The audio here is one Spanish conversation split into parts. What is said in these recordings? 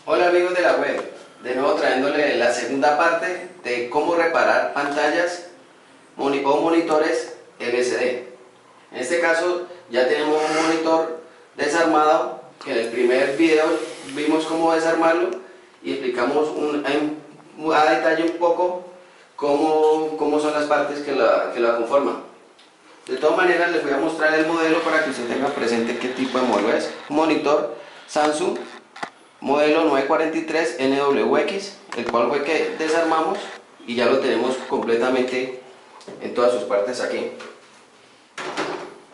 Hola amigos de la web, de nuevo trayéndole la segunda parte de cómo reparar pantallas o monitores LCD. En este caso ya tenemos un monitor desarmado, que en el primer video vimos cómo desarmarlo y explicamos a detalle un poco cómo son las partes que la conforman. De todas maneras les voy a mostrar el modelo para que usted tenga presente qué tipo de modelo es. Un monitor Samsung modelo 943 NWX, el cual fue que desarmamos y ya lo tenemos completamente en todas sus partes aquí.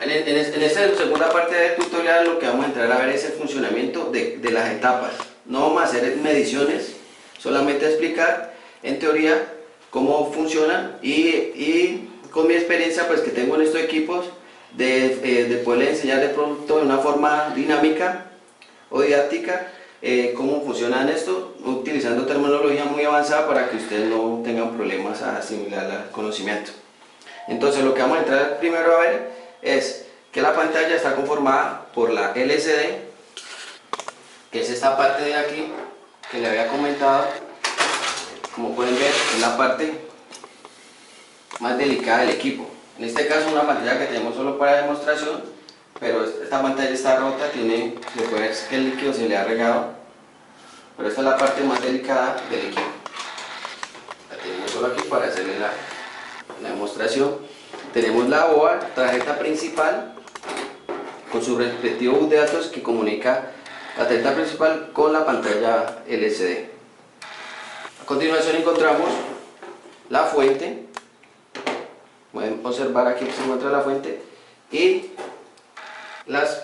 En esta segunda parte del tutorial lo que vamos a entrar a ver es el funcionamiento de las etapas. No vamos a hacer mediciones, solamente explicar en teoría cómo funcionan y con mi experiencia pues que tengo en estos equipos de poderle enseñar de pronto de una forma dinámica o didáctica cómo funcionan esto, utilizando terminología muy avanzada para que ustedes no tengan problemas a asimilar el conocimiento. Entonces lo que vamos a entrar primero a ver es que la pantalla está conformada por la LCD, que es esta parte de aquí que le había comentado. Como pueden ver, es la parte más delicada del equipo. En este caso una pantalla que tenemos solo para demostración, pero esta pantalla está rota, se puede ver que el líquido se le ha regado, pero esta es la parte más delicada del equipo. La tenemos solo aquí para hacerle la demostración. Tenemos la board, tarjeta principal, con su respectivo bus de datos que comunica la tarjeta principal con la pantalla LCD. A continuación encontramos la fuente. Pueden observar aquí que se encuentra la fuente y las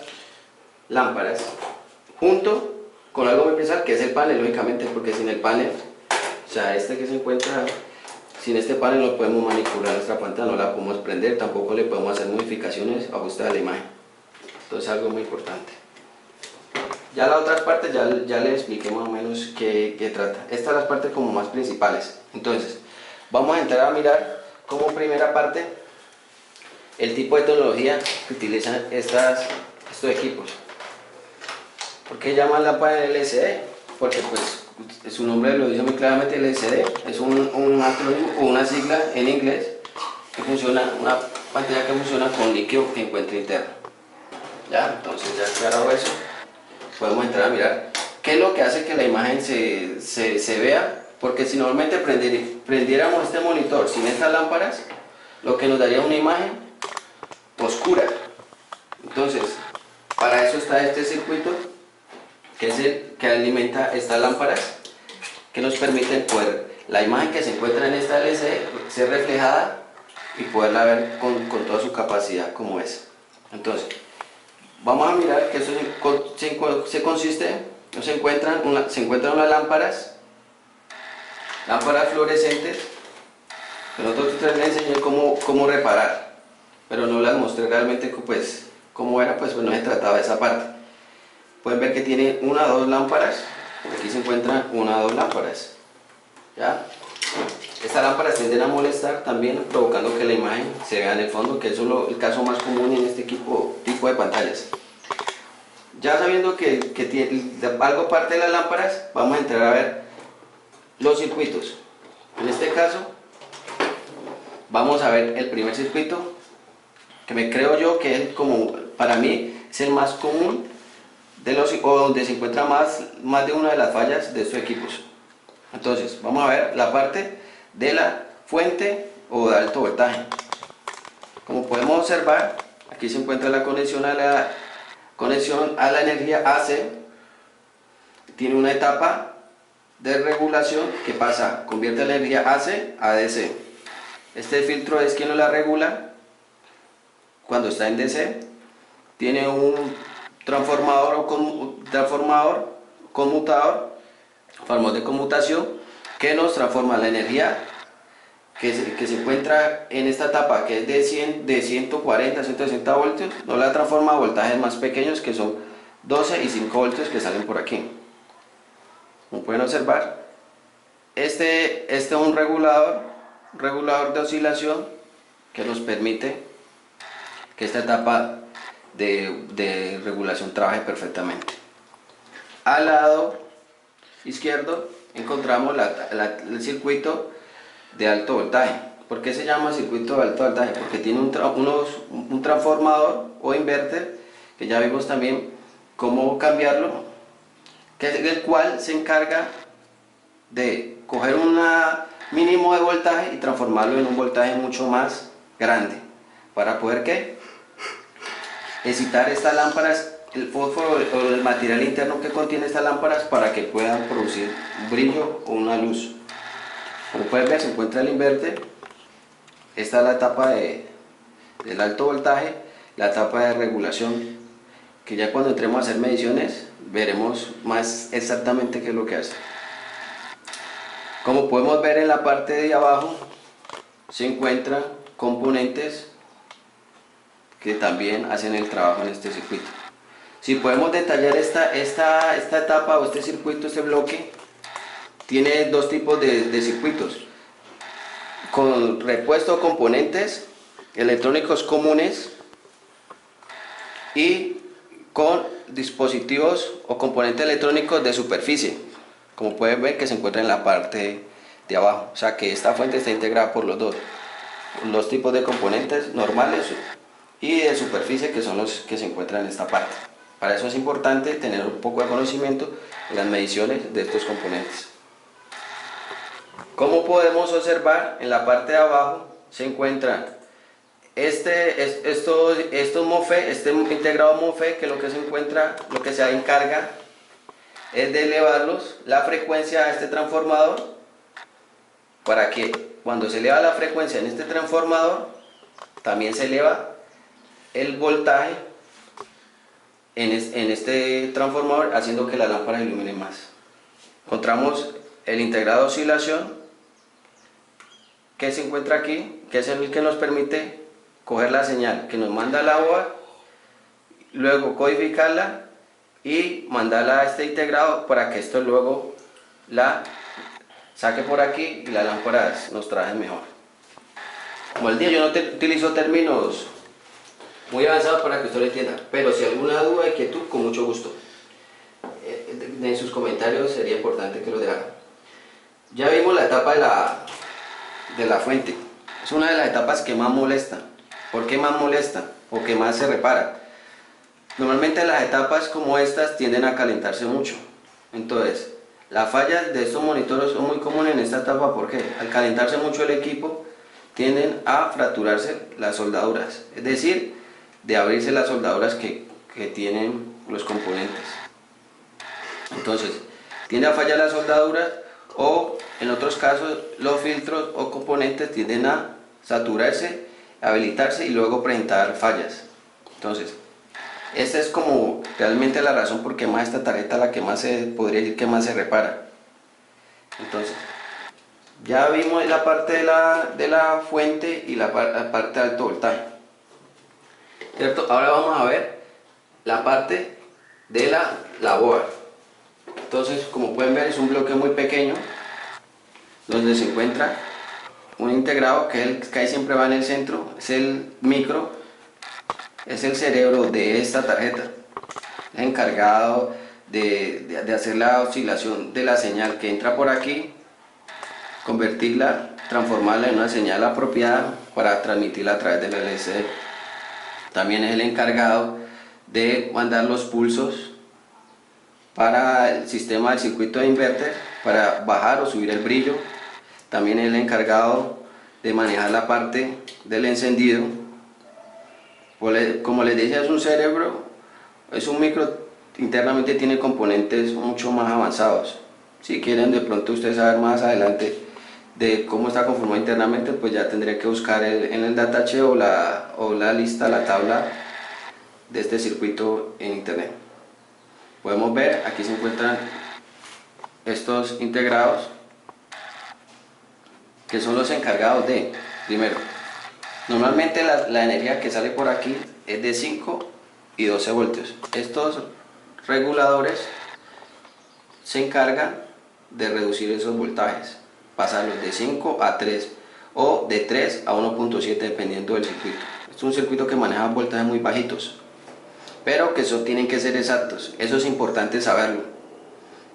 lámparas, junto con algo muy especial que es el panel, lógicamente, porque sin el panel, o sea, este que se encuentra, sin este panel no podemos manipular nuestra pantalla, no la podemos prender, tampoco le podemos hacer modificaciones, ajustes a la imagen. Entonces algo muy importante. Ya las otras partes ya les expliqué más o menos qué trata. Estas son las partes como más principales. Entonces, vamos a entrar a mirar como primera parte el tipo de tecnología que utilizan estos equipos. ¿Por qué llaman lámpara LCD? Porque pues su nombre lo dice muy claramente, LCD es un acrónimo o una sigla en inglés que funciona, una pantalla que funciona con líquido que encuentra interno. Ya, entonces ya aclarado eso, podemos entrar a mirar qué es lo que hace que la imagen se vea, porque si normalmente prendiéramos este monitor sin estas lámparas, lo que nos daría una imagen oscura. Entonces, para eso está este circuito, que es el que alimenta estas lámparas, que nos permiten poder la imagen que se encuentra en esta LCD ser reflejada y poderla ver con toda su capacidad como es. Entonces, vamos a mirar que eso se encuentran unas lámparas fluorescentes, que nosotros les enseñé cómo reparar, pero no las mostré realmente pues cómo era, pues no se trataba de esa parte. Pueden ver que tiene una o dos lámparas, aquí se encuentran una o dos lámparas, ¿ya? Estas lámparas tienden a molestar también, provocando que la imagen se vea en el fondo, que eso es el caso más común en este tipo de pantallas. Ya sabiendo que tiene algo parte de las lámparas, vamos a entrar a ver los circuitos. En este caso, vamos a ver el primer circuito, que me creo yo que es como, para mí, es el más común, o donde se encuentra más de una de las fallas de estos equipos. Entonces, vamos a ver la parte de la fuente o de alto voltaje. Como podemos observar, aquí se encuentra la conexión a la energía AC. Tiene una etapa de regulación que convierte la energía AC a DC. Este filtro es quien la regula cuando está en DC. Tiene un transformador conmutador, formas de conmutación, que nos transforma la energía que se encuentra en esta etapa, que es de 140 a 160 voltios, no la transforma a voltajes más pequeños, que son 12 y 5 voltios que salen por aquí. Como pueden observar, este es un regulador de oscilación que nos permite que esta etapa de regulación trabaje perfectamente. Al lado izquierdo encontramos el circuito de alto voltaje. ¿Por qué se llama circuito de alto voltaje? Porque tiene un transformador o inverter, que ya vimos también cómo cambiarlo, que es el cual se encarga de coger un mínimo de voltaje y transformarlo en un voltaje mucho más grande, para poder ¿qué? Excitar estas lámparas, el fósforo o el material interno que contiene estas lámparas, para que puedan producir un brillo o una luz. Como pueden ver, se encuentra el inverter. Esta es la etapa del alto voltaje, la etapa de regulación, que ya cuando entremos a hacer mediciones veremos más exactamente qué es lo que hace. Como podemos ver, en la parte de abajo se encuentran componentes que también hacen el trabajo en este circuito. Si podemos detallar esta etapa o este circuito, este bloque, tiene dos tipos de circuitos: con repuesto de componentes electrónicos comunes y con dispositivos o componentes electrónicos de superficie, como pueden ver que se encuentra en la parte de abajo. O sea que esta fuente está integrada por los dos tipos de componentes normales y de superficie, que son los que se encuentran en esta parte. Para eso es importante tener un poco de conocimiento en las mediciones de estos componentes. Como podemos observar, en la parte de abajo se encuentran estos MOSFET, este integrado MOSFET, que lo que se encarga es de elevarlos la frecuencia a este transformador, para que cuando se eleva la frecuencia en este transformador también se eleva el voltaje en este transformador, haciendo que la lámpara ilumine más. Encontramos el integrado de oscilación, que se encuentra aquí, que es el que nos permite coger la señal que nos manda la board, luego codificarla y mandarla a este integrado, para que esto luego la saque por aquí y la lámpara nos trabaje mejor. Como el día yo no utilizo términos muy avanzados para que usted lo entienda, pero si alguna duda o inquietud, con mucho gusto, en sus comentarios sería importante que lo dejaran. Ya vimos la etapa de la fuente. Es una de las etapas que más molesta. ¿Por qué más molesta? O que más se repara. Normalmente las etapas como estas tienden a calentarse mucho. Entonces, las fallas de estos monitores son muy comunes en esta etapa. ¿Por qué? Al calentarse mucho el equipo, tienden a fracturarse las soldaduras. Es decir, de abrirse las soldaduras que tienen los componentes. Entonces, tiende a fallar las soldaduras, o en otros casos los filtros o componentes tienden a saturarse, habilitarse y luego presentar fallas. Entonces, esta es como realmente la razón por qué más esta tarjeta, la que más podría decir que más se repara. Entonces, ya vimos la parte de la fuente y la parte de alto voltaje, ¿cierto? Ahora vamos a ver la parte de la board. Entonces, como pueden ver, es un bloque muy pequeño donde se encuentra un integrado, que es el que siempre va en el centro. Es el micro, es el cerebro de esta tarjeta, es encargado de hacer la oscilación de la señal que entra por aquí, convertirla, transformarla en una señal apropiada para transmitirla a través del LCD. También es el encargado de mandar los pulsos para el sistema del circuito de inverter, para bajar o subir el brillo. También es el encargado de manejar la parte del encendido. Como les decía, es un cerebro, es un micro, internamente tiene componentes mucho más avanzados. Si quieren de pronto ustedes saber más adelante de cómo está conformado internamente, pues ya tendría que buscar en el datasheet o la lista, la tabla de este circuito en internet. Podemos ver, aquí se encuentran estos integrados, que son los encargados de, primero, normalmente la energía que sale por aquí es de 5 y 12 voltios. Estos reguladores se encargan de reducir esos voltajes, pasarlos de 5 a 3 o de 3 a 1.7 dependiendo del circuito. Es un circuito que maneja voltajes muy bajitos. pero que tienen que ser exactos. Eso es importante saberlo.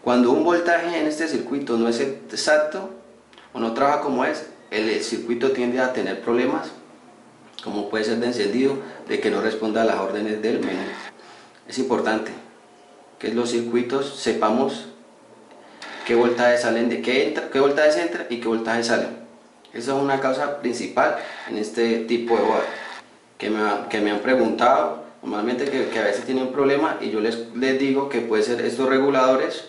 Cuando un voltaje en este circuito no es exacto o no trabaja como es, el circuito tiende a tener problemas, como puede ser de encendido, de que no responda a las órdenes del menú. Es importante que los circuitos sepamos qué voltajes salen de qué voltajes entra y qué voltajes salen. Esa es una causa principal en este tipo de board que me han preguntado normalmente, que a veces tienen un problema, y yo les digo que puede ser estos reguladores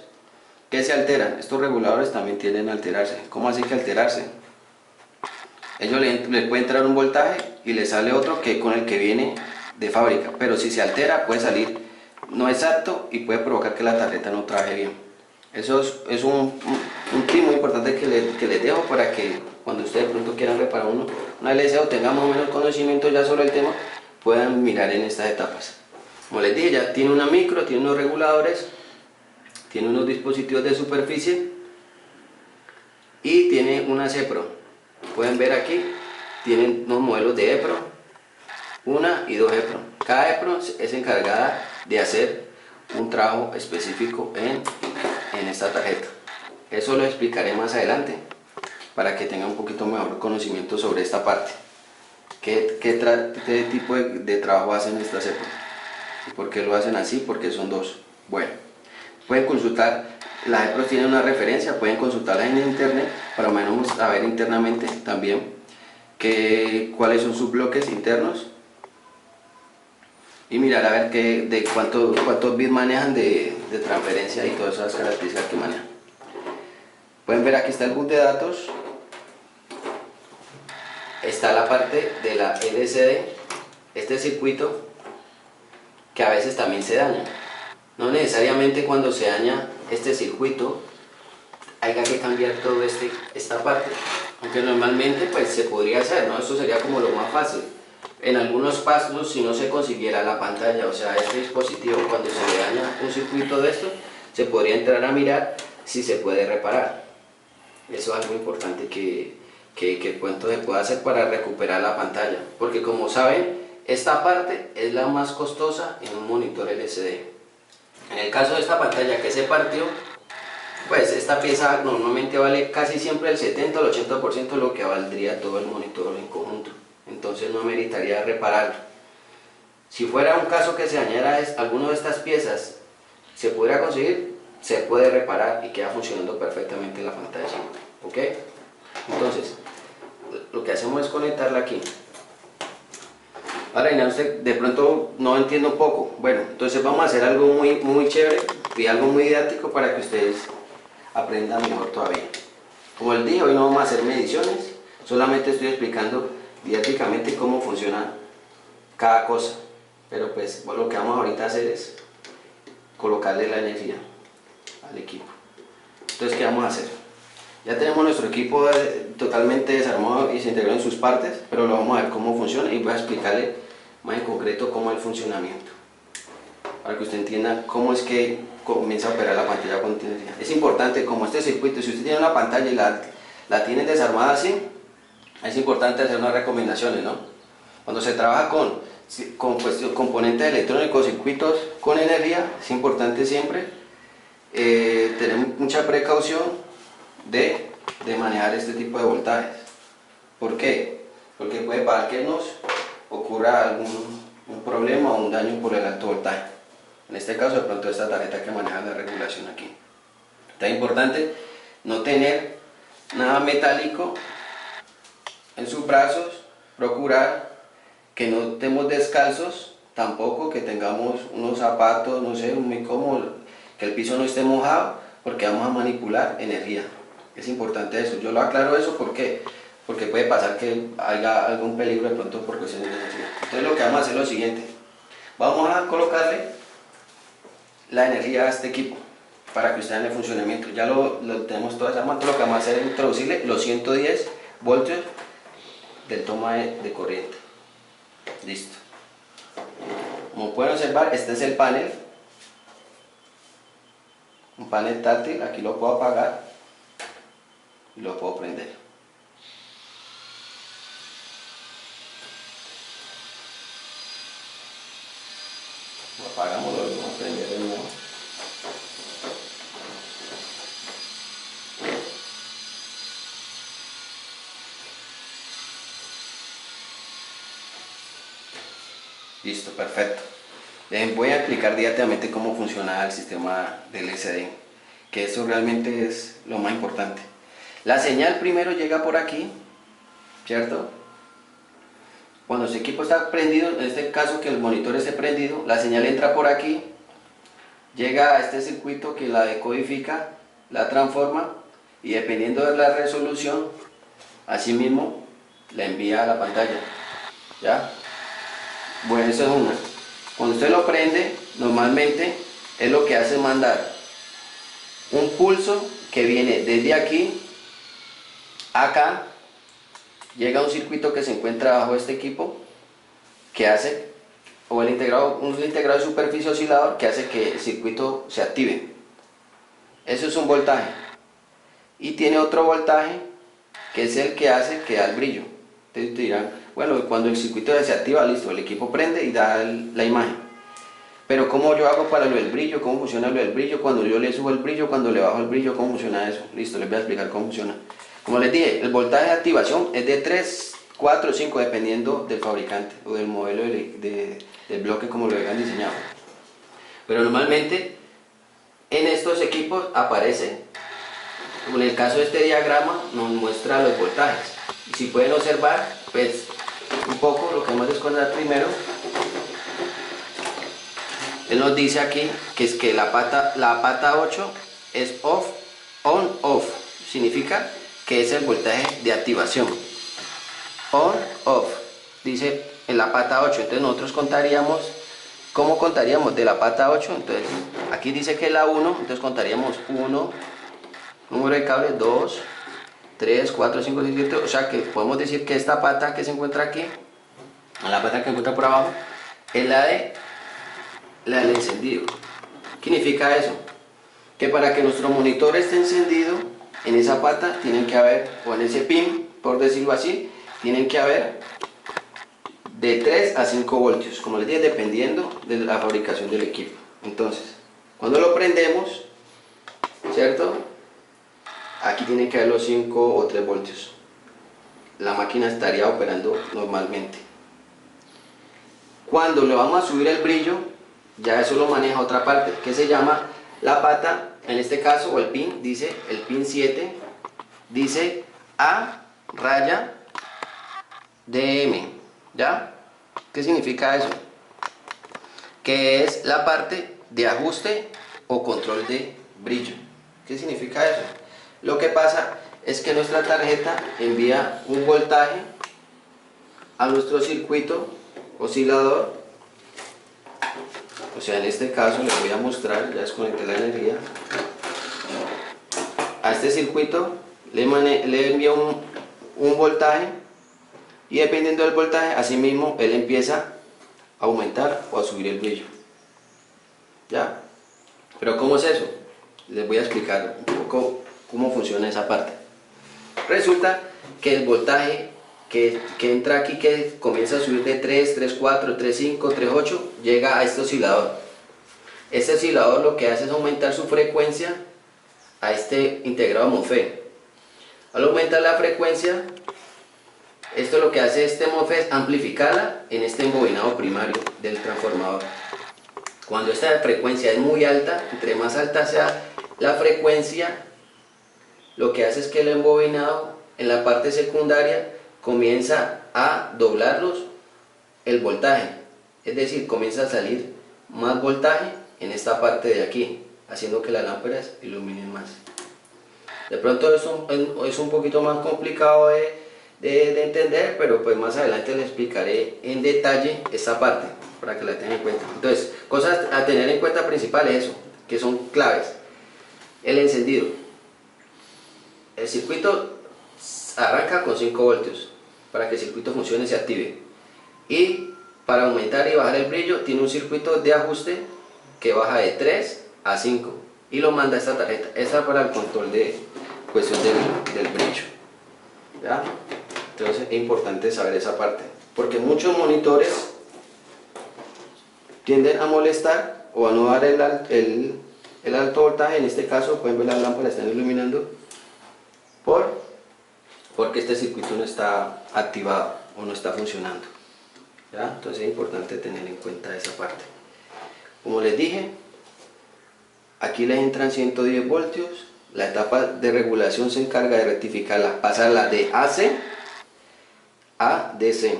que se alteran. Estos reguladores también tienden a alterarse. ¿Cómo así que alterarse? Ellos le puede entrar un voltaje y le sale otro que con el que viene de fábrica, pero si se altera puede salir no exacto y puede provocar que la tarjeta no trabaje bien. Eso es un tip muy importante que les dejo para que cuando ustedes de pronto quieran reparar una LC o tengan más o menos conocimiento ya sobre el tema, puedan mirar en estas etapas. Como les dije, ya tiene una micro, tiene unos reguladores, tiene unos dispositivos de superficie y tiene una CPRO. Pueden ver aquí, tienen unos modelos de EPRO, una y dos EPRO. Cada EPRO es encargada de hacer un trabajo específico en esta tarjeta. Eso lo explicaré más adelante para que tengan un poquito mejor conocimiento sobre esta parte. ¿Qué tipo de trabajo hacen estas EPRO? ¿Y por qué lo hacen así? Porque son dos. Bueno, pueden consultar, las EPRO tienen una referencia, pueden consultarlas en internet para menos saber internamente también cuáles son sus bloques internos y mirar a ver de cuántos bits manejan de transferencia y todas esas características que manejan. Pueden ver, aquí está el bus de datos, está la parte de la LCD, este circuito que a veces también se daña. No necesariamente cuando se daña este circuito haya que cambiar todo esta parte, aunque normalmente pues se podría hacer, ¿no? Esto sería como lo más fácil. En algunos pasos, si no se consiguiera la pantalla, o sea, este dispositivo, cuando se le daña un circuito de esto, se podría entrar a mirar si se puede reparar. Eso es algo importante que pronto se puede hacer para recuperar la pantalla, porque como saben, esta parte es la más costosa en un monitor LCD. En el caso de esta pantalla que se partió, pues esta pieza normalmente vale casi siempre el 70 o el 80% de lo que valdría todo el monitor en conjunto. Entonces no meritaría repararlo. Si fuera un caso que se dañara alguna de estas piezas, se pudiera conseguir, se puede reparar y queda funcionando perfectamente la pantalla. ¿Ok? Entonces, lo que hacemos es conectarla aquí. Ahora, Ina, usted de pronto no entiendo un poco. Bueno, entonces vamos a hacer algo muy chévere y algo muy didáctico para que ustedes aprendan mejor todavía. Como les dije, hoy no vamos a hacer mediciones, solamente estoy explicando didácticamente cómo funciona cada cosa. Pero pues lo que vamos ahorita a hacer es colocarle la energía al equipo. Entonces, ¿qué vamos a hacer? Ya tenemos nuestro equipo totalmente desarmado y se integró en sus partes, pero lo vamos a ver cómo funciona y voy a explicarle más en concreto cómo es el funcionamiento, para que usted entienda cómo es que comienza a operar la pantalla con energía. Es importante, como este circuito, si usted tiene una pantalla y la tiene desarmada así, es importante hacer unas recomendaciones, ¿no? Cuando se trabaja con componentes electrónicos, circuitos con energía, es importante siempre tener mucha precaución de manejar este tipo de voltajes. ¿Por qué? Porque puede pasar que nos ocurra un problema o un daño por el alto voltaje. En este caso, de pronto, esta tarjeta que maneja la regulación aquí. Está importante no tener nada metálico en sus brazos, procurar que no estemos descalzos, tampoco que tengamos unos zapatos, no sé, muy cómodos, que el piso no esté mojado, porque vamos a manipular energía. Es importante eso. Yo lo aclaro eso porque puede pasar que haya algún peligro de pronto por cuestiones de energía. Entonces lo que vamos a hacer es lo siguiente. Vamos a colocarle la energía a este equipo para que usted haga el funcionamiento. Ya lo tenemos todo desarmado. Lo que vamos a hacer es introducirle los 110 voltios del toma de corriente. Listo. Como pueden observar, este es el panel. Un panel táctil. Aquí lo puedo apagar y lo puedo prender. Apagámoslo, vamos a prender de nuevo. Listo, perfecto. Voy a explicar directamente cómo funciona el sistema del LCD, que eso realmente es lo más importante. La señal primero llega por aquí, ¿cierto? Cuando su equipo está prendido, en este caso que el monitor esté prendido, la señal entra por aquí, llega a este circuito que la decodifica, la transforma y dependiendo de la resolución, asimismo la envía a la pantalla. ¿Ya? Bueno, eso es una. Cuando usted lo prende, normalmente es lo que hace mandar un pulso que viene desde aquí acá, llega a un circuito que se encuentra bajo este equipo, que hace, o un integrado de superficie oscilador que hace que el circuito se active. Eso es un voltaje. Y tiene otro voltaje que es el que hace que da el brillo. Entonces te dirán, bueno, cuando el circuito se activa, listo, el equipo prende y da la imagen. Pero ¿cómo yo hago para lo del brillo? ¿Cómo funciona lo del brillo? Cuando yo le subo el brillo, cuando le bajo el brillo, ¿cómo funciona eso? Listo, les voy a explicar cómo funciona. Como les dije, el voltaje de activación es de 3, 4 o 5 dependiendo del fabricante o del modelo del bloque como lo hayan diseñado. Pero normalmente en estos equipos aparece, como en el caso de este diagrama, nos muestra los voltajes. Y si pueden observar, pues un poco lo que vamos a desconectar primero. Él nos dice aquí que es que la pata 8 es off, on, off. Significa que es el voltaje de activación. On, off. Dice en la pata 8. Entonces nosotros contaríamos, ¿cómo contaríamos de la pata 8? Entonces aquí dice que es la 1, entonces contaríamos 1, número de cables 2, 3, 4, 5, 6, 7. O sea que podemos decir que esta pata que se encuentra aquí, la pata que se encuentra por abajo, es la del encendido. ¿Qué significa eso? Que para que nuestro monitor esté encendido, en esa pata tienen que haber, o en ese pin, por decirlo así, tienen que haber de 3 a 5 voltios, como les dije, dependiendo de la fabricación del equipo. Entonces, cuando lo prendemos, ¿cierto? Aquí tienen que haber los 5 o 3 voltios. La máquina estaría operando normalmente. Cuando le vamos a subir el brillo, ya eso lo maneja otra parte, que se llama la pata, en este caso, o el pin, dice, el pin 7, dice A raya DM, ¿ya? ¿Qué significa eso? Que es la parte de ajuste o control de brillo. ¿Qué significa eso? Lo que pasa es que nuestra tarjeta envía un voltaje a nuestro circuito oscilador. O sea, en este caso les voy a mostrar, ya desconecté la energía. A este circuito le envía un voltaje y dependiendo del voltaje, asimismo, él empieza a aumentar o a subir el brillo. ¿Ya? Pero ¿cómo es eso? Les voy a explicar un poco cómo funciona esa parte. Resulta que el voltaje que entra aquí, que comienza a subir de 3, 3,4, 3,5, 3,8, llega a este oscilador. Este oscilador lo que hace es aumentar su frecuencia a este integrado MOSFET. Al aumentar la frecuencia, esto lo que hace este MOSFET es amplificarla en este embobinado primario del transformador. Cuando esta frecuencia es muy alta, entre más alta sea la frecuencia, lo que hace es que el embobinado en la parte secundaria comienza a doblarlos el voltaje, es decir, comienza a salir más voltaje en esta parte de aquí, haciendo que las lámparas iluminen más. De pronto es un poquito más complicado de entender, pero pues más adelante les explicaré en detalle esta parte para que la tengan en cuenta. Entonces, cosas a tener en cuenta principales, eso, que son claves. El encendido. El circuito arranca con 5 voltios para que el circuito funcione y se active, y para aumentar y bajar el brillo tiene un circuito de ajuste que baja de 3 a 5 y lo manda a esta tarjeta. Esa para el control de cuestión del brillo. ¿Ya? Entonces es importante saber esa parte, porque muchos monitores tienden a molestar o a no dar el alto voltaje. En este caso pueden ver las lámparas están iluminando porque este circuito no está activado o no está funcionando, ¿ya? Entonces es importante tener en cuenta esa parte. Como les dije, aquí les entran 110 voltios. La etapa de regulación se encarga de rectificarla, pasarla de AC a DC.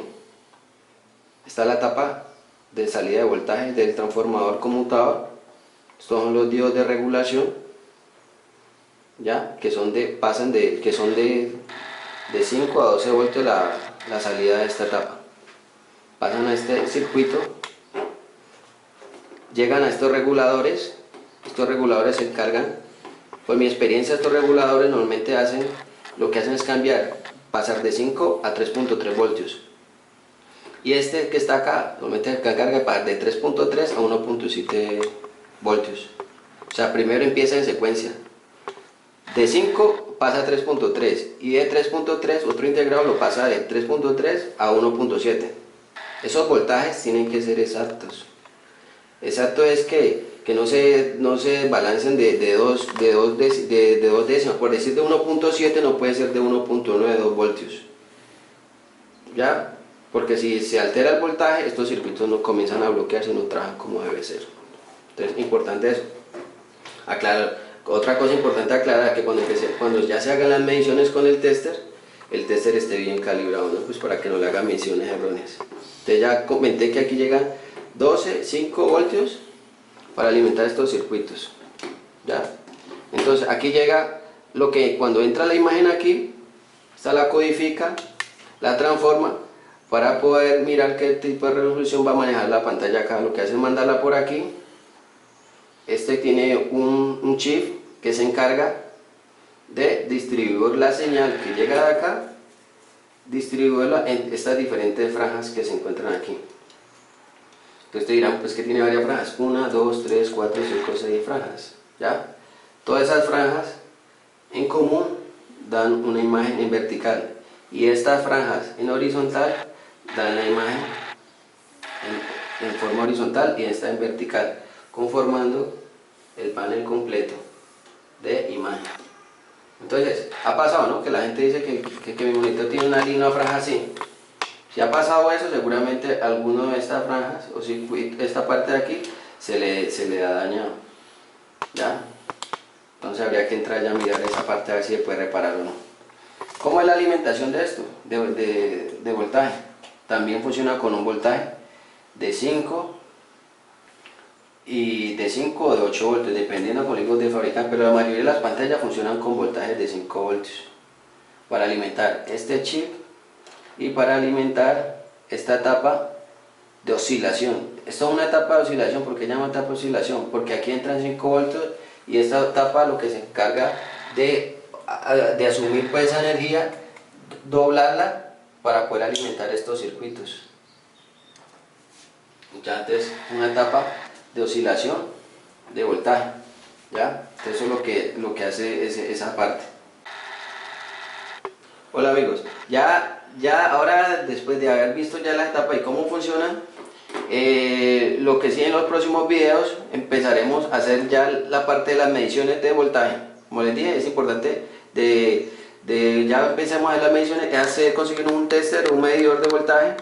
Esta es la etapa de salida de voltaje del transformador conmutador. Estos son los diodos de regulación, ya que pasan de 5 a 12 voltios la salida de esta etapa. Pasan a este circuito, llegan a estos reguladores. Estos reguladores se encargan, por mi experiencia, estos reguladores normalmente lo que hacen es pasar de 5 a 3.3 voltios. Y este que está acá, normalmente se encarga de pasar de 3.3 a 1.7 voltios. O sea, primero empieza en secuencia. De 5 pasa a 3.3 y de 3.3 otro integrado lo pasa de 3.3 a 1.7. Esos voltajes tienen que ser exactos. Exacto es que no se balancen de dos décimas. Por decir de 1.7 no puede ser de 1.9, 2 voltios. ¿Ya? Porque si se altera el voltaje, estos circuitos no comienzan a bloquearse y no trabajan como debe ser. Entonces, importante eso. Aclarar. Otra cosa importante aclarar, que cuando ya se hagan las mediciones con el tester esté bien calibrado, ¿no? Pues para que no le hagan mediciones erróneas. Entonces ya comenté que aquí llegan 5 voltios para alimentar estos circuitos, ¿ya? Entonces aquí llega lo que cuando entra la imagen aquí, esta la codifica, la transforma para poder mirar qué tipo de resolución va a manejar la pantalla acá. Lo que hace es mandarla por aquí. Este tiene un chip que se encarga de distribuir la señal que llega de acá, distribuirla en estas diferentes franjas que se encuentran aquí. Entonces te dirán pues que tiene varias franjas, 1, 2, 3, 4, 5, 6 franjas, ¿ya? Todas esas franjas en común dan una imagen en vertical y estas franjas en horizontal dan la imagen en forma horizontal y esta en vertical, conformando el panel completo de imagen. Entonces, ha pasado, ¿no? Que la gente dice que mi monitor tiene una línea o franja así. Si ha pasado eso, seguramente alguno de estas franjas o esta parte de aquí se le ha dañado, ¿ya? Entonces habría que entrar ya a mirar esa parte a ver si se puede reparar o no. ¿Cómo es la alimentación de esto? De voltaje. También funciona con un voltaje de 5 y de 5 o de 8 voltios, dependiendo con códigos de fabricante, pero la mayoría de las pantallas funcionan con voltajes de 5 voltios para alimentar este chip y para alimentar esta etapa de oscilación. Esto es una etapa de oscilación. ¿Por qué llama etapa de oscilación? Porque aquí entran 5 voltios y esta etapa lo que se encarga de asumir pues esa energía, doblarla para poder alimentar estos circuitos. Ya, entonces una etapa de oscilación de voltaje, ¿ya? Entonces eso es lo que hace esa parte. Hola amigos, ya ahora después de haber visto ya la etapa y cómo funciona, lo que sí en los próximos videos empezaremos a hacer ya la parte de las mediciones de voltaje. Como les dije, es importante ya empecemos a hacer las mediciones, conseguir un tester o un medidor de voltaje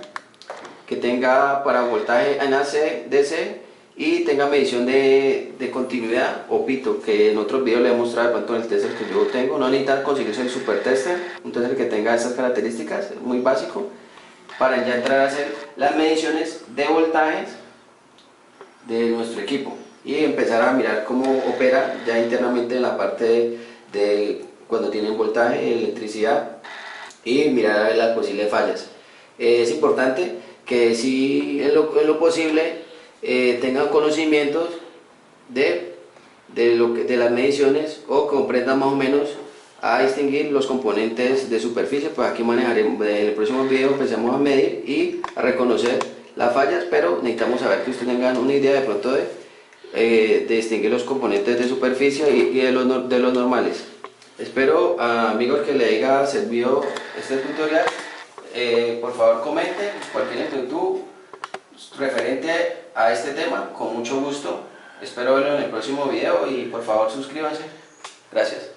que tenga para voltaje en AC, DC y tenga medición de continuidad o pito, que en otros videos les he mostrado cuánto en el tester que yo tengo. No necesitan conseguirse el super tester, un tester que tenga estas características, muy básico, para ya entrar a hacer las mediciones de voltajes de nuestro equipo y empezar a mirar cómo opera ya internamente en la parte de cuando tienen voltaje, electricidad, y mirar a ver las posibles fallas. Es importante que si en lo posible tengan conocimientos de las mediciones o comprendan más o menos a distinguir los componentes de superficie. Pues aquí manejaremos, en el próximo video empecemos a medir y a reconocer las fallas, pero necesitamos saber que ustedes tengan una idea de pronto de distinguir los componentes de superficie y de los normales. Espero, amigos, que les haya servido este tutorial. Por favor comenten cualquier inquietud referente a este tema, con mucho gusto. Espero verlo en el próximo video y por favor suscríbanse. Gracias.